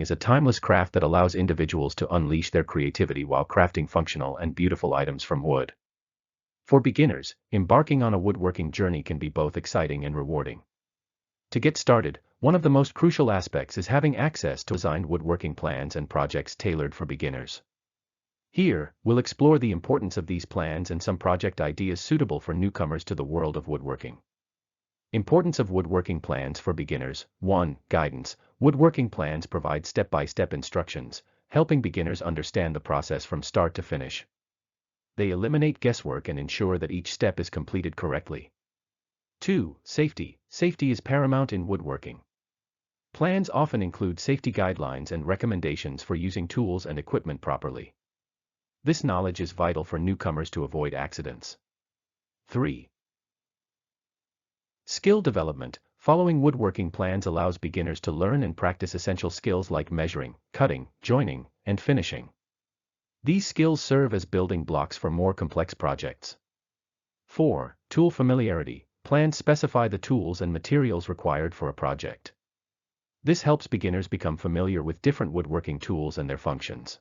is a timeless craft that allows individuals to unleash their creativity while crafting functional and beautiful items from wood. For beginners, embarking on a woodworking journey can be both exciting and rewarding. To get started, one of the most crucial aspects is having access to designed woodworking plans and projects tailored for beginners. Here, we'll explore the importance of these plans and some project ideas suitable for newcomers to the world of woodworking. Importance of woodworking plans for beginners. 1. Guidance. Woodworking plans provide step-by-step instructions, helping beginners understand the process from start to finish. They eliminate guesswork and ensure that each step is completed correctly. 2. Safety. Safety is paramount in woodworking. Plans often include safety guidelines and recommendations for using tools and equipment properly. This knowledge is vital for newcomers to avoid accidents. 3. Skill development. Following woodworking plans allows beginners to learn and practice essential skills like measuring, cutting, joining, and finishing. These skills serve as building blocks for more complex projects. 4. Tool familiarity. Plans specify the tools and materials required for a project. This helps beginners become familiar with different woodworking tools and their functions.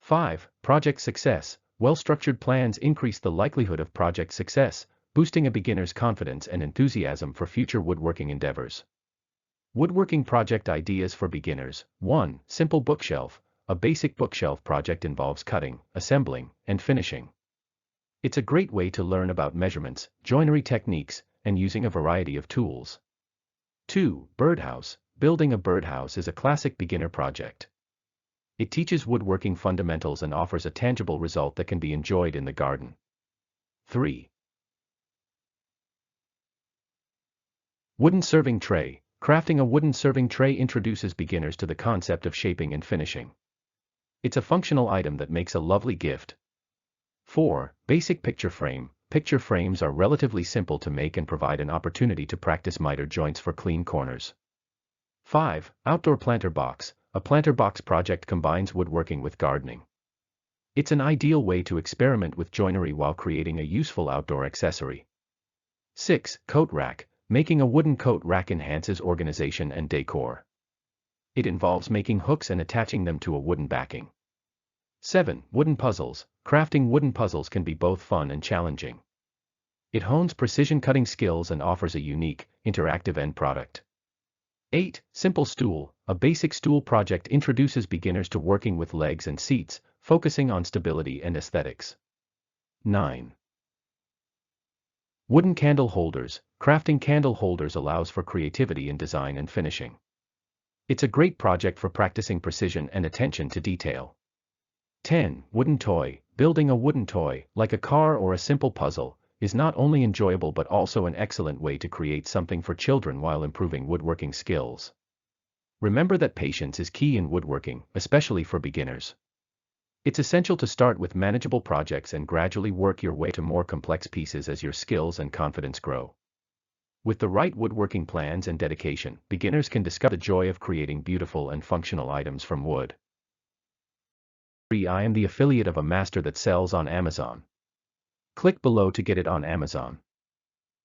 5. Project success. Well-structured plans increase the likelihood of project success, boosting a beginner's confidence and enthusiasm for future woodworking endeavors. Woodworking project ideas for beginners. 1. Simple bookshelf. A basic bookshelf project involves cutting, assembling, and finishing. It's a great way to learn about measurements, joinery techniques, and using a variety of tools. 2. Birdhouse. Building a birdhouse is a classic beginner project. It teaches woodworking fundamentals and offers a tangible result that can be enjoyed in the garden. 3. Wooden serving tray. Crafting a wooden serving tray introduces beginners to the concept of shaping and finishing. It's a functional item that makes a lovely gift. 4. Basic picture frame. Picture frames are relatively simple to make and provide an opportunity to practice miter joints for clean corners. 5. Outdoor planter box. A planter box project combines woodworking with gardening. It's an ideal way to experiment with joinery while creating a useful outdoor accessory. 6. Coat rack. Making a wooden coat rack enhances organization and decor. It involves making hooks and attaching them to a wooden backing. 7. Wooden puzzles. Crafting wooden puzzles can be both fun and challenging. It hones precision cutting skills and offers a unique, interactive end product. 8. Simple stool. A basic stool project introduces beginners to working with legs and seats, focusing on stability and aesthetics. 9. Wooden candle holders. Crafting candle holders allows for creativity in design and finishing. It's a great project for practicing precision and attention to detail. 10. Wooden toy. Building a wooden toy, like a car or a simple puzzle, is not only enjoyable but also an excellent way to create something for children while improving woodworking skills. Remember that patience is key in woodworking, especially for beginners. It's essential to start with manageable projects and gradually work your way to more complex pieces as your skills and confidence grow. With the right woodworking plans and dedication, beginners can discover the joy of creating beautiful and functional items from wood. I am the affiliate of a master that sells on Amazon. Click below to get it on Amazon.